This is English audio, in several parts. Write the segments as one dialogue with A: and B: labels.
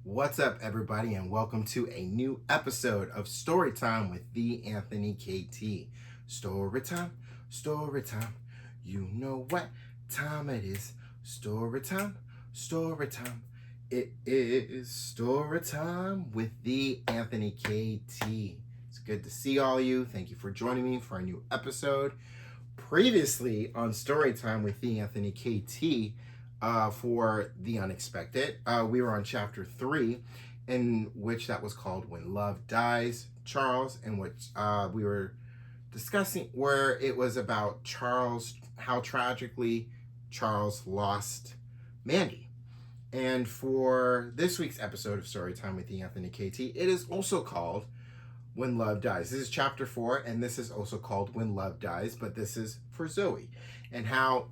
A: What's up, everybody, and welcome to a new episode of Storytime with the Anthony KT. Storytime, storytime, you know what time it is. Storytime, storytime. It is Storytime with the Anthony KT. It's good to see all of you. Thank you for joining me for a new episode. Previously on Storytime with the Anthony KT, for the unexpected. We were on chapter 3, in which that was called When Love Dies, Charles, in which we were discussing where it was about Charles, how tragically Charles lost Mandy. And for this week's episode of Storytime with the Anthony KT, it is also called When Love Dies. This is chapter 4, and this is also called When Love Dies, but this is for Zoey, and how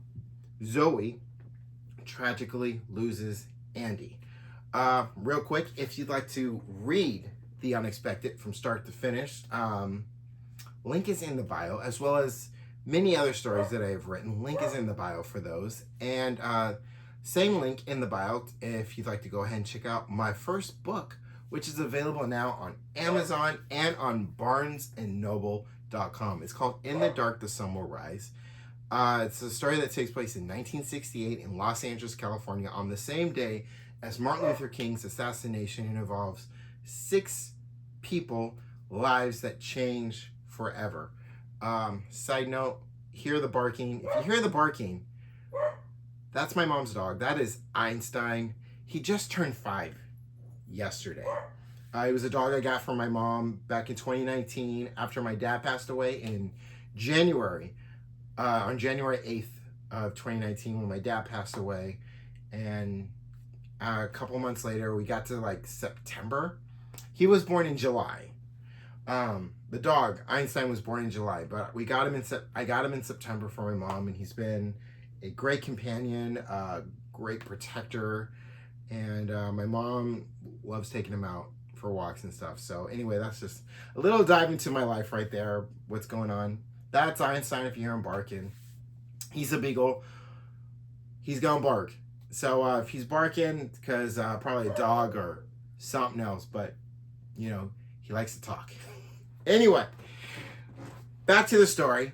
A: Zoey tragically loses Andy. Real quick, if you'd like to read The Unexpected from start to finish, link is in the bio, as well as many other stories that I have written. Link is in the bio for those. And same link in the bio if you'd like to go ahead and check out my first book, which is available now on Amazon and on barnesandnoble.com. It's called In the Dark, the Sun Will Rise. It's a story that takes place in 1968 in Los Angeles, California, on the same day as Martin Luther King's assassination, and involves 6 people, lives that change forever. Side note, hear the barking. If you hear the barking, that's my mom's dog. That is Einstein. He just turned 5 yesterday. It was a dog I got from my mom back in 2019 after my dad passed away in January. On January 8th of 2019, when my dad passed away, and a couple months later, we got to like September. He was born in July. The dog Einstein was born in July, but I got him in September for my mom, and he's been a great companion, a great protector, and my mom loves taking him out for walks and stuff. So anyway, that's just a little dive into my life right there. What's going on? That's Einstein. If you hear him barking, he's a beagle. He's gonna bark. So if he's barking, because probably a dog or something else, but you know, he likes to talk. Anyway, back to the story.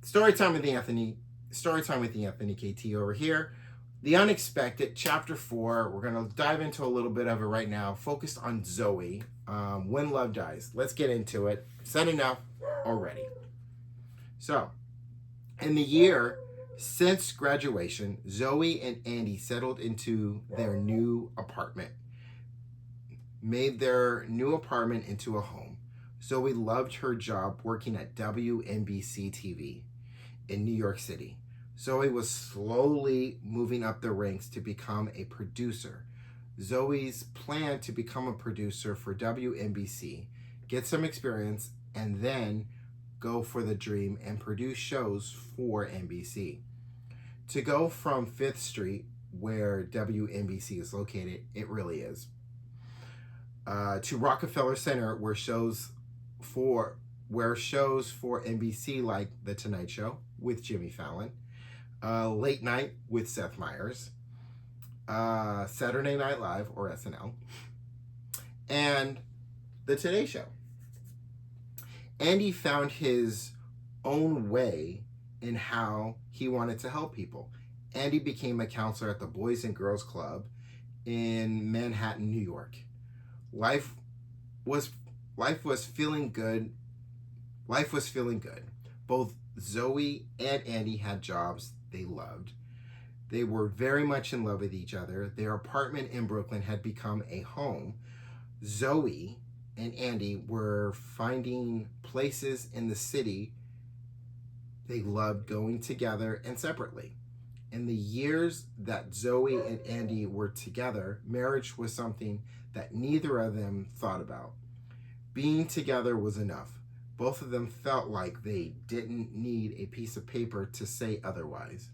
A: Storytime with the Anthony KT over here. The Unexpected, chapter 4. We're gonna dive into a little bit of it right now, focused on Zoey. When Love Dies. Let's get into it. Said enough already. So, in the year since graduation, Zoey and Andy settled into their new apartment, made their new apartment into a home. Zoey loved her job working at WNBC TV in New York City. Zoey was slowly moving up the ranks to become a producer. Zoey's plan to become a producer for WNBC, get some experience, and then go for the dream and produce shows for NBC. To go from 5th Street, where WNBC is located, it really is, to Rockefeller Center, where shows for NBC like The Tonight Show with Jimmy Fallon, Late Night with Seth Meyers, Saturday Night Live or SNL, and The Today Show. Andy found his own way in how he wanted to help people. Andy became a counselor at the Boys and Girls Club in Manhattan, New York. Life was feeling good. Life was feeling good. Both Zoey and Andy had jobs they loved. They were very much in love with each other. Their apartment in Brooklyn had become a home. Zoey and Andy were finding places in the city they loved going together and separately. In the years that Zoey and Andy were together, marriage was something that neither of them thought about. Being together was enough. Both of them felt like they didn't need a piece of paper to say otherwise.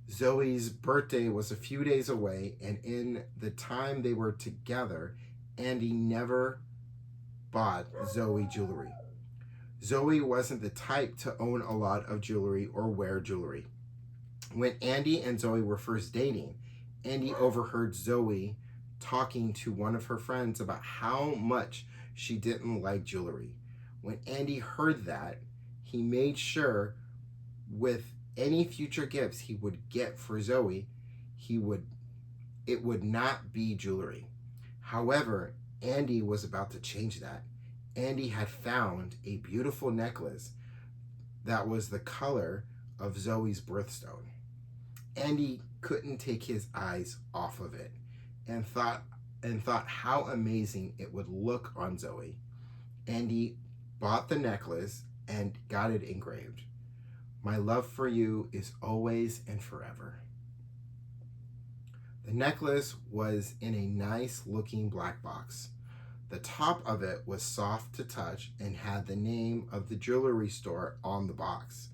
A: Zoey's birthday was a few days away, and in the time they were together, Andy never bought Zoey jewelry. Zoey wasn't the type to own a lot of jewelry or wear jewelry. When Andy and Zoey were first dating, Andy overheard Zoey talking to one of her friends about how much she didn't like jewelry. When Andy heard that, he made sure with any future gifts he would get for Zoey, he would it would not be jewelry. However, Andy was about to change that. Andy had found a beautiful necklace that was the color of Zoey's birthstone. Andy couldn't take his eyes off of it and thought how amazing it would look on Zoey. Andy bought the necklace and got it engraved. My love for you is always and forever. The necklace was in a nice looking black box. The top of it was soft to touch and had the name of the jewelry store on the box.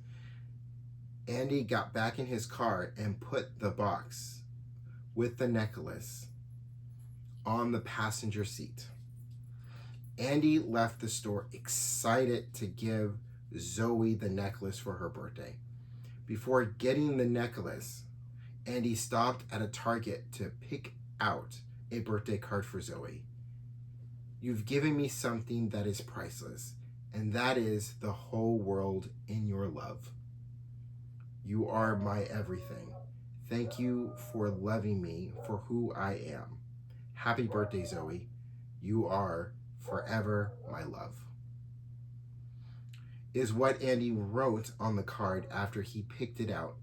A: Andy got back in his car and put the box with the necklace on the passenger seat. Andy left the store excited to give Zoey the necklace for her birthday. Before getting the necklace, Andy stopped at a Target to pick out a birthday card for Zoey. You've given me something that is priceless, and that is the whole world in your love. You are my everything. Thank you for loving me for who I am. Happy birthday, Zoey. You are forever my love. Is what Andy wrote on the card after he picked it out.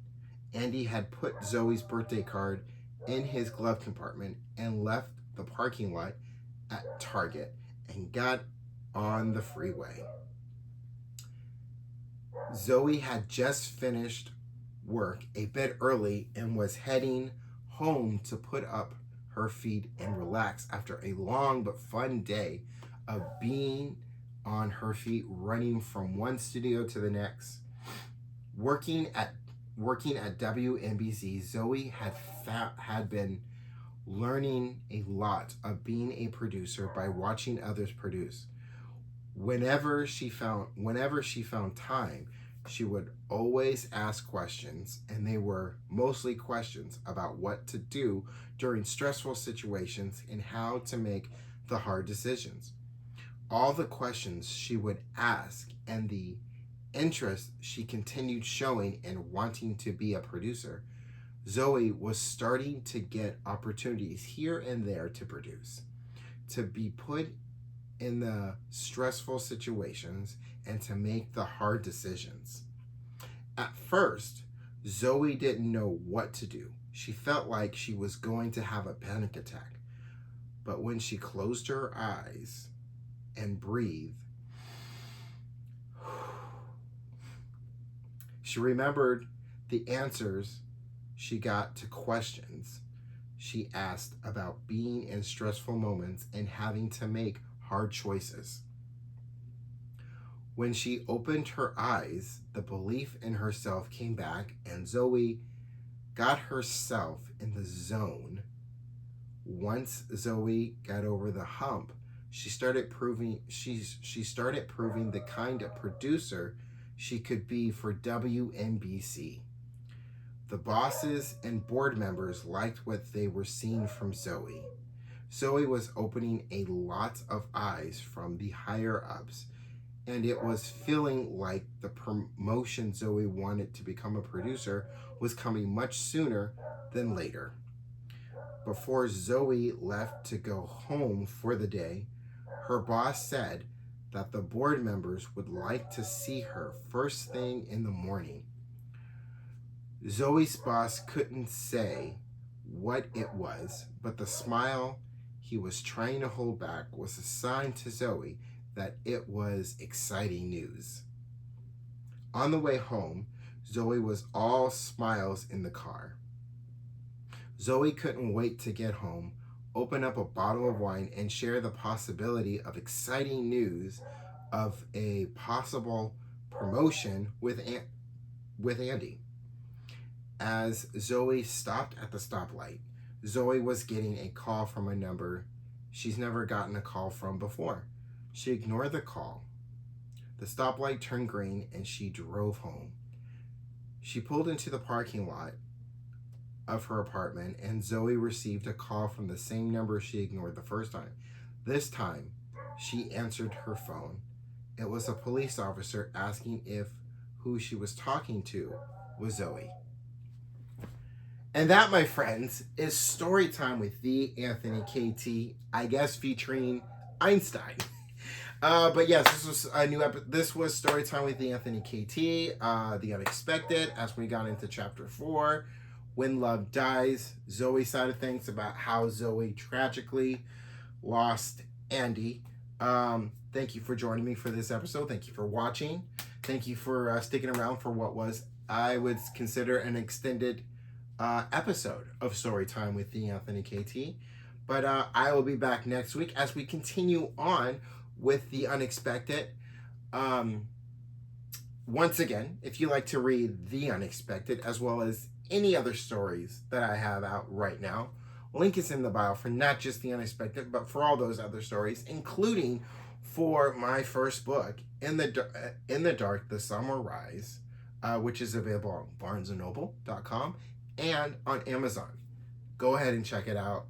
A: Andy had put Zoey's birthday card in his glove compartment and left the parking lot at Target and got on the freeway. Zoey had just finished work a bit early and was heading home to put up her feet and relax after a long but fun day of being on her feet, running from one studio to the next. Working at WNBC, Zoey had been learning a lot of being a producer by watching others produce. Whenever she found time, she would always ask questions, and they were mostly questions about what to do during stressful situations and how to make the hard decisions. All the questions she would ask and the interest she continued showing in wanting to be a producer, Zoey was starting to get opportunities here and there to produce, to be put in the stressful situations, and to make the hard decisions. At first, Zoey didn't know what to do. She felt like she was going to have a panic attack. But when she closed her eyes and breathed, she remembered the answers she got to questions she asked about being in stressful moments and having to make hard choices. When she opened her eyes, the belief in herself came back, and Zoey got herself in the zone. Once Zoey got over the hump, she started proving the kind of producer she could be for WNBC. The bosses and board members liked what they were seeing from Zoey. Zoey was opening a lot of eyes from the higher-ups, and it was feeling like the promotion Zoey wanted to become a producer was coming much sooner than later. Before Zoey left to go home for the day, her boss said that the board members would like to see her first thing in the morning. Zoey's boss couldn't say what it was, but the smile he was trying to hold back was a sign to Zoey that it was exciting news. On the way home, Zoey was all smiles in the car. Zoey couldn't wait to get home, open up a bottle of wine, and share the possibility of exciting news of a possible promotion with Andy. As Zoey stopped at the stoplight, Zoey was getting a call from a number she's never gotten a call from before. She ignored the call. The stoplight turned green and she drove home. She pulled into the parking lot of her apartment, and Zoey received a call from the same number she ignored the first time. This time, she answered her phone. It was a police officer asking if who she was talking to was Zoey. And that, my friends, is story time with the Anthony KT, I guess featuring Einstein. But yes, this was a new episode. This was story time with the Anthony KT, the unexpected, as we got into chapter 4, When Love Dies. Zoey's side of things about how Zoey tragically lost Andy. Thank you for joining me for this episode. Thank you for watching. Thank you for sticking around for what was, I would consider, an extended episode of Story Time with the Anthony KT. But I will be back next week as we continue on with the unexpected. Once again, if you like to read The Unexpected as well as any other stories that I have out right now, link is in the bio for not just The Unexpected, but for all those other stories, including for my first book, In the Dark, The Sun Will Rise, which is available on barnesandnoble.com and on Amazon. Go ahead and check it out.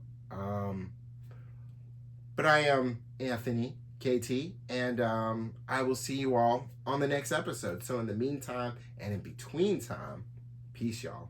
A: But I am Anthony KT, and I will see you all on the next episode. So in the meantime and in between time, peace, y'all.